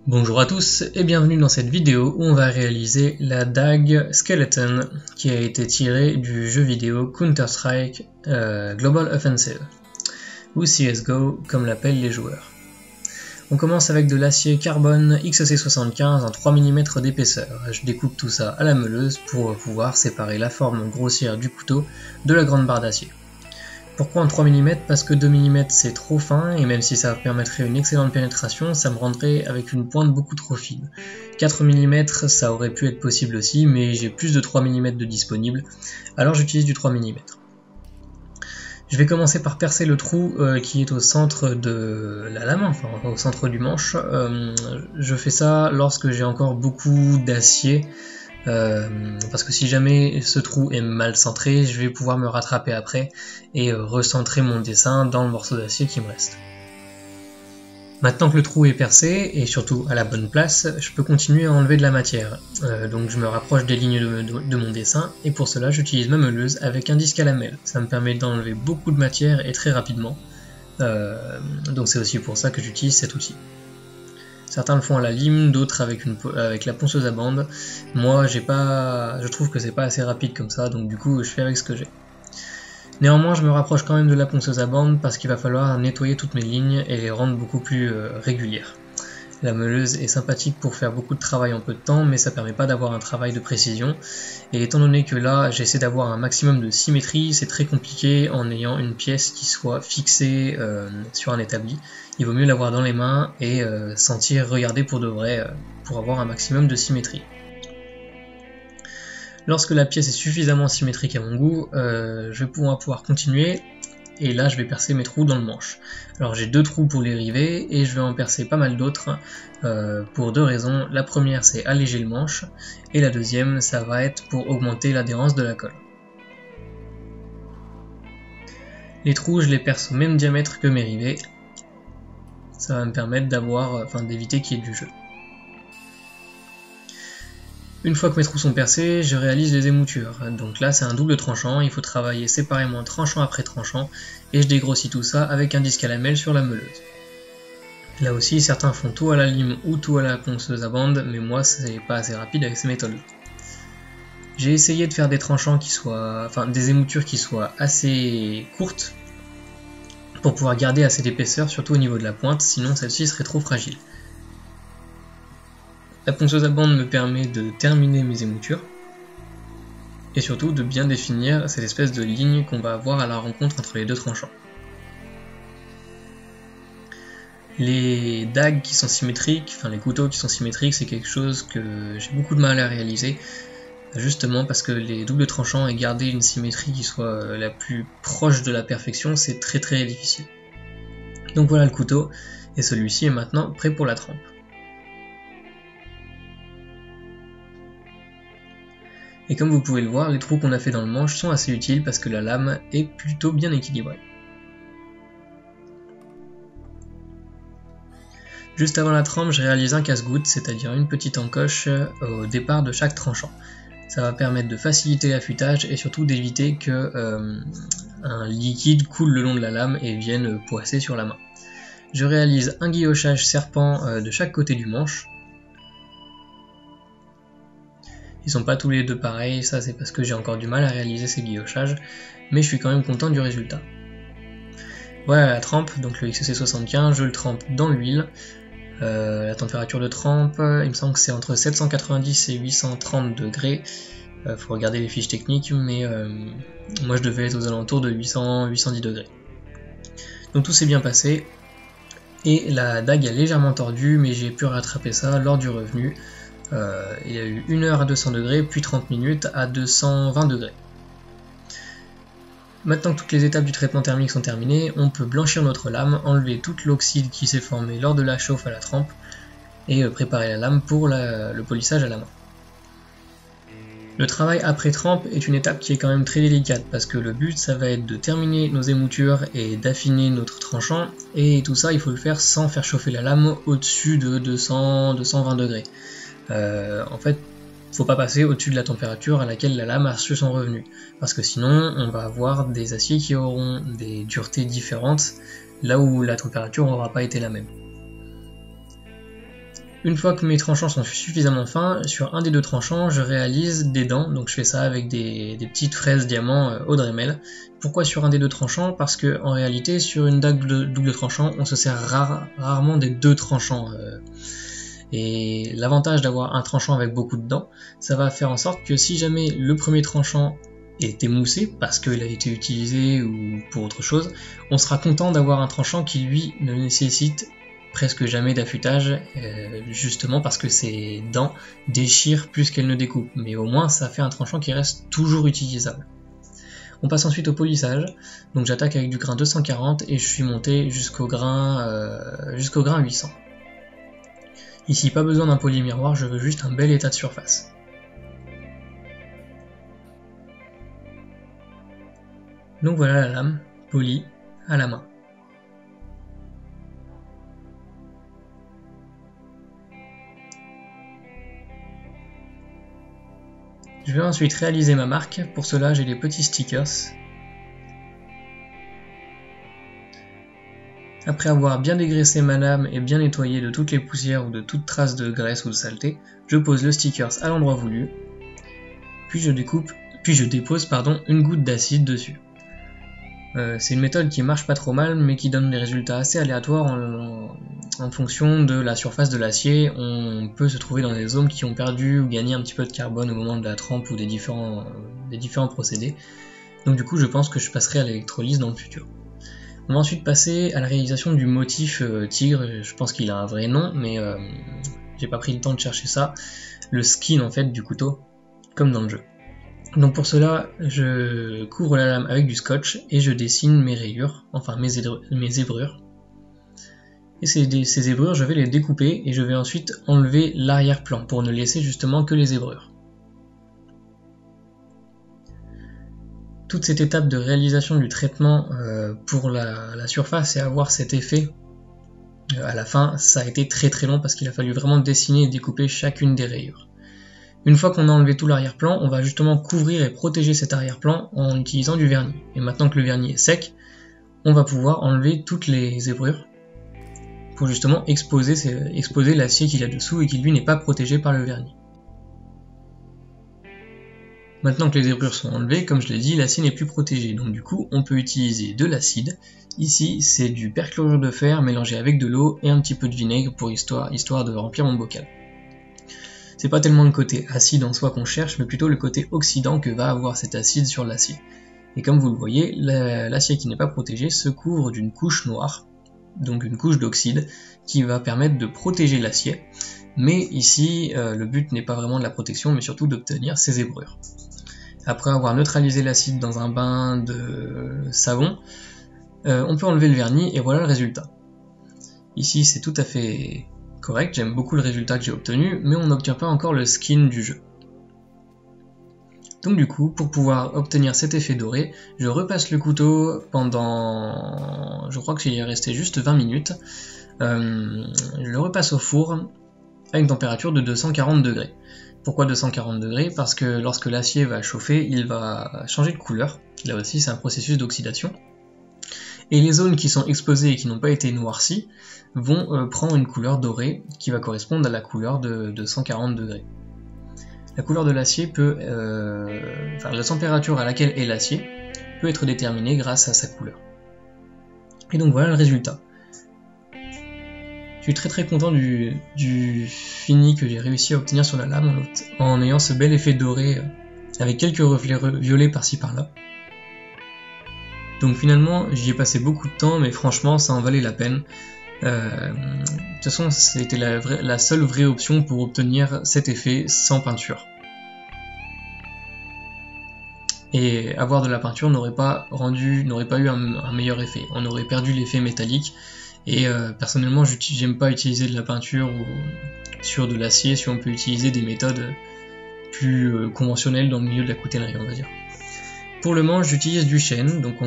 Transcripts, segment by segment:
Bonjour à tous et bienvenue dans cette vidéo où on va réaliser la dague Skeleton qui a été tirée du jeu vidéo Counter-Strike Global Offensive ou CSGO comme l'appellent les joueurs. On commence avec de l'acier carbone XC75 en 3 mm d'épaisseur. Je découpe tout ça à la meuleuse pour pouvoir séparer la forme grossière du couteau de la grande barre d'acier. Pourquoi en 3 mm? Parce que 2 mm c'est trop fin et même si ça permettrait une excellente pénétration, ça me rendrait avec une pointe beaucoup trop fine. 4 mm ça aurait pu être possible aussi, mais j'ai plus de 3 mm de disponible, alors j'utilise du 3 mm. Je vais commencer par percer le trou qui est au centre de la lame, enfin au centre du manche. Je fais ça lorsque j'ai encore beaucoup d'acier. Parce que si jamais ce trou est mal centré, je vais pouvoir me rattraper après et recentrer mon dessin dans le morceau d'acier qui me reste. Maintenant que le trou est percé, et surtout à la bonne place, je peux continuer à enlever de la matière. Donc je me rapproche des lignes de mon dessin, et pour cela j'utilise ma meuleuse avec un disque à lamelles. Ça me permet d'enlever beaucoup de matière et très rapidement. Donc c'est aussi pour ça que j'utilise cet outil. Certains le font à la lime, d'autres avec la ponceuse à bande. Moi, je trouve que c'est pas assez rapide comme ça, donc du coup, je fais avec ce que j'ai. Néanmoins, je me rapproche quand même de la ponceuse à bande parce qu'il va falloir nettoyer toutes mes lignes et les rendre beaucoup plus régulières. La meuleuse est sympathique pour faire beaucoup de travail en peu de temps, mais ça permet pas d'avoir un travail de précision. Et étant donné que là, j'essaie d'avoir un maximum de symétrie, c'est très compliqué en ayant une pièce qui soit fixée sur un établi. Il vaut mieux l'avoir dans les mains et regarder pour de vrai, pour avoir un maximum de symétrie. Lorsque la pièce est suffisamment symétrique à mon goût, je vais pouvoir continuer. Et là je vais percer mes trous dans le manche. Alors j'ai deux trous pour les rivets et je vais en percer pas mal d'autres pour deux raisons. La première c'est alléger le manche et la deuxième ça va être pour augmenter l'adhérence de la colle. Les trous je les perce au même diamètre que mes rivets. Ça va me permettre d'éviter qu'il y ait du jeu. Une fois que mes trous sont percés, je réalise les émoutures. Donc là c'est un double tranchant, il faut travailler séparément tranchant après tranchant, et je dégrossis tout ça avec un disque à lamelles sur la meuleuse. Là aussi certains font tout à la lime ou tout à la ponceuse à bande, mais moi c'est pas assez rapide avec ces méthodes. J'ai essayé de faire des tranchants des émoutures qui soient assez courtes, pour pouvoir garder assez d'épaisseur, surtout au niveau de la pointe, sinon celle-ci serait trop fragile. La ponceuse à bande me permet de terminer mes émoutures et surtout de bien définir cette espèce de ligne qu'on va avoir à la rencontre entre les deux tranchants. Les dagues qui sont symétriques, les couteaux qui sont symétriques, c'est quelque chose que j'ai beaucoup de mal à réaliser, justement parce que les doubles tranchants et garder une symétrie qui soit la plus proche de la perfection, c'est très très difficile. Donc voilà le couteau, et celui-ci est maintenant prêt pour la trempe. Et comme vous pouvez le voir, les trous qu'on a fait dans le manche sont assez utiles parce que la lame est plutôt bien équilibrée. Juste avant la trempe, je réalise un casse-goutte, c'est-à-dire une petite encoche au départ de chaque tranchant. Ça va permettre de faciliter l'affûtage et surtout d'éviter que un liquide coule le long de la lame et vienne poisser sur la main. Je réalise un guillochage serpent de chaque côté du manche. Ils sont pas tous les deux pareils, ça c'est parce que j'ai encore du mal à réaliser ces guillochages, mais je suis quand même content du résultat. Voilà la trempe, donc le XC75, je le trempe dans l'huile. La température de trempe, il me semble que c'est entre 790 et 830 degrés. Faut regarder les fiches techniques, mais moi je devais être aux alentours de 800-810 degrés. Donc tout s'est bien passé, et la dague a légèrement tordu, mais j'ai pu rattraper ça lors du revenu. Il y a eu 1 heure à 200 degrés, puis 30 minutes à 220 degrés. Maintenant que toutes les étapes du traitement thermique sont terminées, on peut blanchir notre lame, enlever toute l'oxyde qui s'est formé lors de la chauffe à la trempe, et préparer la lame pour le polissage à la main. Le travail après trempe est une étape qui est quand même très délicate, parce que le but ça va être de terminer nos émoutures et d'affiner notre tranchant, et tout ça il faut le faire sans faire chauffer la lame au-dessus de 200-220 degrés. En fait, faut pas passer au-dessus de la température à laquelle la lame a reçu son revenu, parce que sinon on va avoir des aciers qui auront des duretés différentes, là où la température n'aura pas été la même. Une fois que mes tranchants sont suffisamment fins, sur un des deux tranchants, je réalise des dents, donc je fais ça avec des petites fraises diamants au Dremel. Pourquoi sur un des deux tranchants? Parce que en réalité, sur une dague double tranchant, on se sert rarement des deux tranchants. Et l'avantage d'avoir un tranchant avec beaucoup de dents, ça va faire en sorte que si jamais le premier tranchant est émoussé, parce qu'il a été utilisé ou pour autre chose, on sera content d'avoir un tranchant qui lui ne nécessite presque jamais d'affûtage, justement parce que ces dents déchirent plus qu'elles ne découpent, mais au moins ça fait un tranchant qui reste toujours utilisable. On passe ensuite au polissage, donc j'attaque avec du grain 240 et je suis monté jusqu'au grain 800. Ici pas besoin d'un poli miroir, je veux juste un bel état de surface. Donc voilà la lame, polie à la main. Je vais ensuite réaliser ma marque, pour cela j'ai des petits stickers. Après avoir bien dégraissé ma lame et bien nettoyé de toutes les poussières ou de toute trace de graisse ou de saleté, je pose le stickers à l'endroit voulu, puis je dépose une goutte d'acide dessus. C'est une méthode qui marche pas trop mal, mais qui donne des résultats assez aléatoires en fonction de la surface de l'acier. On peut se trouver dans des zones qui ont perdu ou gagné un petit peu de carbone au moment de la trempe ou des différents procédés. Donc du coup, je pense que je passerai à l'électrolyse dans le futur. On va ensuite passer à la réalisation du motif tigre. Je pense qu'il a un vrai nom, mais j'ai pas pris le temps de chercher ça. Le skin en fait du couteau, comme dans le jeu. Donc pour cela, je couvre la lame avec du scotch et je dessine mes rayures, enfin mes zébrures. Et ces zébrures, je vais les découper et je vais ensuite enlever l'arrière-plan pour ne laisser justement que les zébrures. Toute cette étape de réalisation du traitement pour la surface et avoir cet effet à la fin, ça a été très très long parce qu'il a fallu vraiment dessiner et découper chacune des rayures. Une fois qu'on a enlevé tout l'arrière-plan, on va justement couvrir et protéger cet arrière-plan en utilisant du vernis. Et maintenant que le vernis est sec, on va pouvoir enlever toutes les zébrures pour justement exposer l'acier qu'il y a dessous et qui lui n'est pas protégé par le vernis. Maintenant que les zébrures sont enlevées, comme je l'ai dit, l'acier n'est plus protégé, donc du coup on peut utiliser de l'acide. Ici c'est du perchlorure de fer mélangé avec de l'eau et un petit peu de vinaigre pour histoire de remplir mon bocal. C'est pas tellement le côté acide en soi qu'on cherche, mais plutôt le côté oxydant que va avoir cet acide sur l'acier. Et comme vous le voyez, l'acier qui n'est pas protégé se couvre d'une couche noire, donc une couche d'oxyde, qui va permettre de protéger l'acier. Mais ici, le but n'est pas vraiment de la protection, mais surtout d'obtenir ces zébrures. Après avoir neutralisé l'acide dans un bain de savon, on peut enlever le vernis et voilà le résultat. Ici, c'est tout à fait correct, j'aime beaucoup le résultat que j'ai obtenu, mais on n'obtient pas encore le skin du jeu. Donc du coup, pour pouvoir obtenir cet effet doré, je repasse le couteau pendant, je crois qu'il y est resté juste 20 minutes, je le repasse au four à une température de 240 degrés. Pourquoi 240 degrés? Parce que lorsque l'acier va chauffer, il va changer de couleur, là aussi c'est un processus d'oxydation. Et les zones qui sont exposées et qui n'ont pas été noircies vont prendre une couleur dorée qui va correspondre à la couleur de 140 degrés. La couleur de l'acier peut, la température à laquelle est l'acier peut être déterminée grâce à sa couleur. Et donc voilà le résultat. Je suis très content du fini que j'ai réussi à obtenir sur la lame en ayant ce bel effet doré avec quelques reflets violets par-ci par-là. Donc finalement, j'y ai passé beaucoup de temps, mais franchement, ça en valait la peine. De toute façon, c'était la seule vraie option pour obtenir cet effet sans peinture. Et avoir de la peinture n'aurait pas eu un meilleur effet. On aurait perdu l'effet métallique. Et personnellement, j'aime pas utiliser de la peinture sur de l'acier si on peut utiliser des méthodes plus conventionnelles dans le milieu de la coutellerie, on va dire. Pour le manche, j'utilise du chêne, donc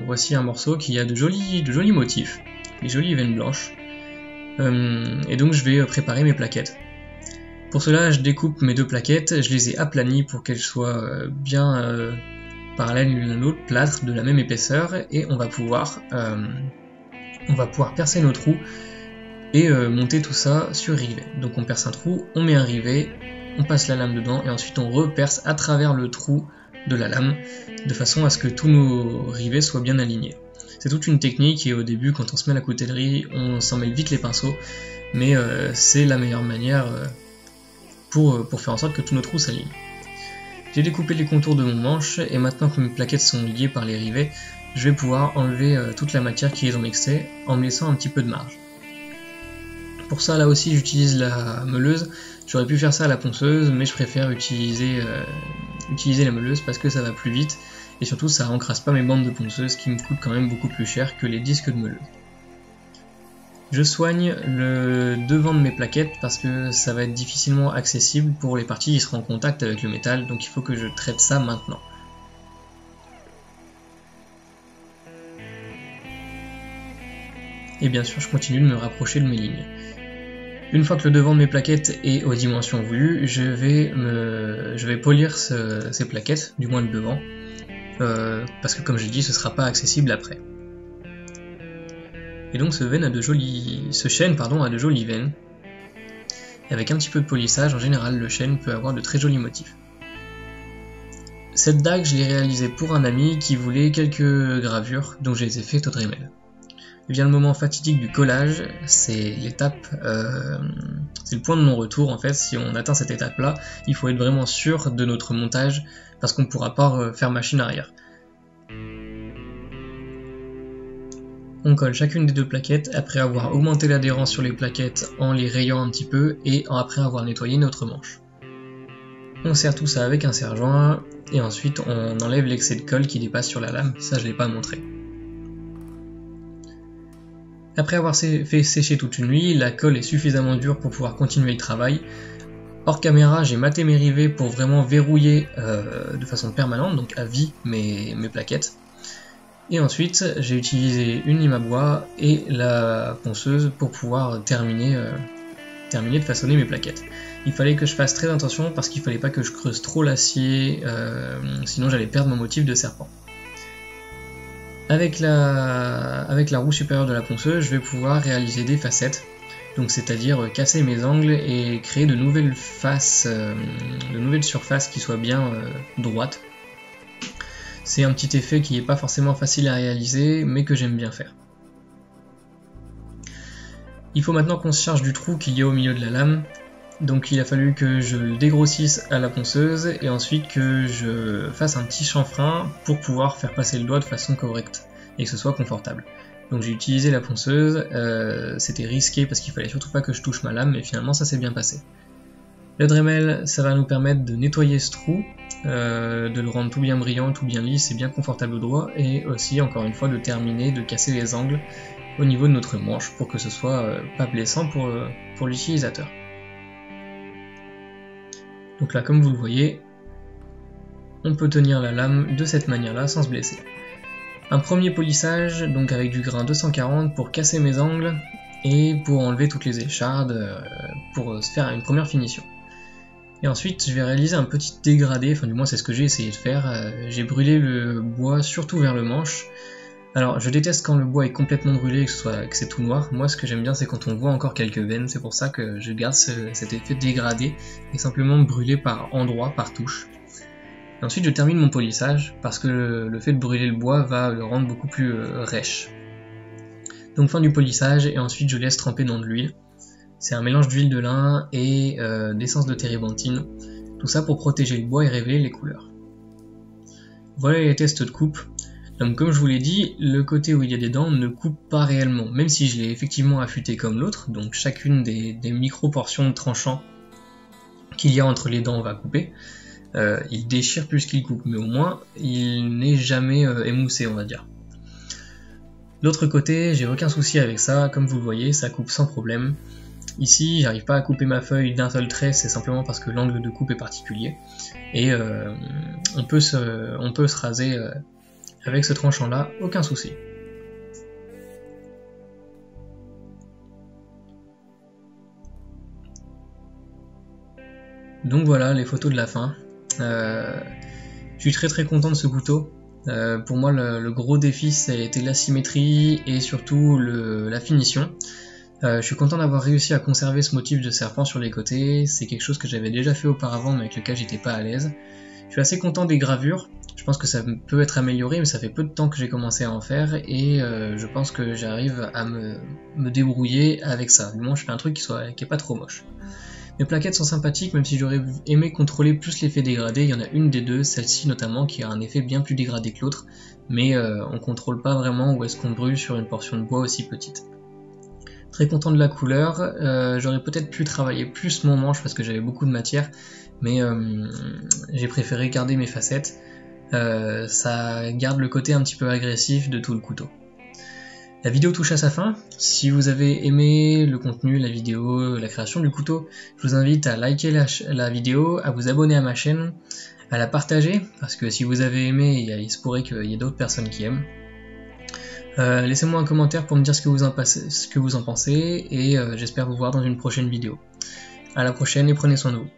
voici un morceau qui a de jolis motifs, des jolies veines blanches, et donc je vais préparer mes plaquettes. Pour cela, je découpe mes deux plaquettes, je les ai aplanies pour qu'elles soient bien parallèles l'une à l'autre, plâtres de la même épaisseur, et on va pouvoir percer nos trous et monter tout ça sur rivet. Donc on perce un trou, on met un rivet, on passe la lame dedans et ensuite on reperce à travers le trou de la lame de façon à ce que tous nos rivets soient bien alignés. C'est toute une technique et au début quand on se met à la coutellerie on s'en mêle vite les pinceaux, mais c'est la meilleure manière pour faire en sorte que tous nos trous s'alignent. J'ai découpé les contours de mon manche et maintenant que mes plaquettes sont liées par les rivets, je vais pouvoir enlever toute la matière qui est dans l'excès en me laissant un petit peu de marge. Pour ça là aussi j'utilise la meuleuse, j'aurais pu faire ça à la ponceuse mais je préfère utiliser la meuleuse parce que ça va plus vite et surtout ça encrasse pas mes bandes de ponceuse qui me coûtent quand même beaucoup plus cher que les disques de meuleuse. Je soigne le devant de mes plaquettes parce que ça va être difficilement accessible pour les parties qui seront en contact avec le métal, donc il faut que je traite ça maintenant. Et bien sûr je continue de me rapprocher de mes lignes. Une fois que le devant de mes plaquettes est aux dimensions voulues, je vais polir ces plaquettes, du moins le devant, parce que comme j'ai dit ce sera pas accessible après. Et donc ce chêne a de jolies veines. Et avec un petit peu de polissage, en général, le chêne peut avoir de très jolis motifs. Cette dague, je l'ai réalisée pour un ami qui voulait quelques gravures, donc je les ai fait au Dremel. Vient le moment fatidique du collage, c'est l'étape, c'est le point de non-retour en fait. Si on atteint cette étape-là, il faut être vraiment sûr de notre montage parce qu'on ne pourra pas faire machine arrière. On colle chacune des deux plaquettes après avoir augmenté l'adhérence sur les plaquettes en les rayant un petit peu et après avoir nettoyé notre manche. On serre tout ça avec un serre-joint et ensuite on enlève l'excès de colle qui dépasse sur la lame, ça je ne l'ai pas montré. Après avoir fait sécher toute une nuit, la colle est suffisamment dure pour pouvoir continuer le travail. Hors caméra, j'ai maté mes rivets pour vraiment verrouiller de façon permanente, donc à vie mes plaquettes. Et ensuite, j'ai utilisé une lime à bois et la ponceuse pour pouvoir terminer de façonner mes plaquettes. Il fallait que je fasse très attention parce qu'il fallait pas que je creuse trop l'acier, sinon j'allais perdre mon motif de serpent. Avec la roue supérieure de la ponceuse, je vais pouvoir réaliser des facettes, donc c'est-à-dire casser mes angles et créer de nouvelles faces, de nouvelles surfaces qui soient bien droites. C'est un petit effet qui n'est pas forcément facile à réaliser, mais que j'aime bien faire. Il faut maintenant qu'on se charge du trou qu'il y a au milieu de la lame, donc il a fallu que je le dégrossisse à la ponceuse et ensuite que je fasse un petit chanfrein pour pouvoir faire passer le doigt de façon correcte et que ce soit confortable. Donc j'ai utilisé la ponceuse, c'était risqué parce qu'il fallait surtout pas que je touche ma lame, mais finalement ça s'est bien passé. Le Dremel, ça va nous permettre de nettoyer ce trou, de le rendre tout bien brillant, tout bien lisse et bien confortable au doigt, et aussi encore une fois de terminer, de casser les angles au niveau de notre manche pour que ce soit pas blessant pour l'utilisateur. Donc là, comme vous le voyez, on peut tenir la lame de cette manière-là sans se blesser. Un premier polissage, donc avec du grain 240 pour casser mes angles et pour enlever toutes les échardes, pour se faire une première finition. Et ensuite, je vais réaliser un petit dégradé, enfin du moins c'est ce que j'ai essayé de faire. J'ai brûlé le bois surtout vers le manche. Alors je déteste quand le bois est complètement brûlé et que c'est tout noir. Moi ce que j'aime bien c'est quand on voit encore quelques veines, c'est pour ça que je garde cet effet dégradé et simplement brûler par endroits, par touche. Et ensuite je termine mon polissage parce que le fait de brûler le bois va le rendre beaucoup plus rêche. Donc fin du polissage et ensuite je laisse tremper dans de l'huile. C'est un mélange d'huile de lin et d'essence de térébenthine, tout ça pour protéger le bois et révéler les couleurs. Voilà les tests de coupe. Donc comme je vous l'ai dit, le côté où il y a des dents ne coupe pas réellement, même si je l'ai effectivement affûté comme l'autre, donc chacune des micro-portions de tranchant qu'il y a entre les dents va couper. Il déchire plus qu'il coupe, mais au moins il n'est jamais émoussé on va dire. L'autre côté, j'ai aucun souci avec ça, comme vous le voyez, ça coupe sans problème. Ici, j'arrive pas à couper ma feuille d'un seul trait, c'est simplement parce que l'angle de coupe est particulier. Et on peut se raser avec ce tranchant là, aucun souci. Donc voilà les photos de la fin. Je suis très content de ce couteau. Pour moi le gros défi ça a été la symétrie et surtout la finition. Je suis content d'avoir réussi à conserver ce motif de serpent sur les côtés, c'est quelque chose que j'avais déjà fait auparavant mais avec lequel j'étais pas à l'aise. Je suis assez content des gravures, je pense que ça peut être amélioré mais ça fait peu de temps que j'ai commencé à en faire et je pense que j'arrive à me débrouiller avec ça. Du moins je fais un truc qui est pas trop moche. Mes plaquettes sont sympathiques même si j'aurais aimé contrôler plus l'effet dégradé, il y en a une des deux, celle-ci notamment, qui a un effet bien plus dégradé que l'autre, mais on contrôle pas vraiment où est-ce qu'on brûle sur une portion de bois aussi petite. Très content de la couleur, j'aurais peut-être pu travailler plus mon manche parce que j'avais beaucoup de matière, mais j'ai préféré garder mes facettes, ça garde le côté un petit peu agressif de tout le couteau. La vidéo touche à sa fin, si vous avez aimé le contenu, la vidéo, la création du couteau, je vous invite à liker la vidéo, à vous abonner à ma chaîne, à la partager, parce que si vous avez aimé, il se pourrait qu'il y ait d'autres personnes qui aiment. Laissez-moi un commentaire pour me dire ce que vous en pensez et j'espère vous voir dans une prochaine vidéo. A la prochaine et prenez soin de vous.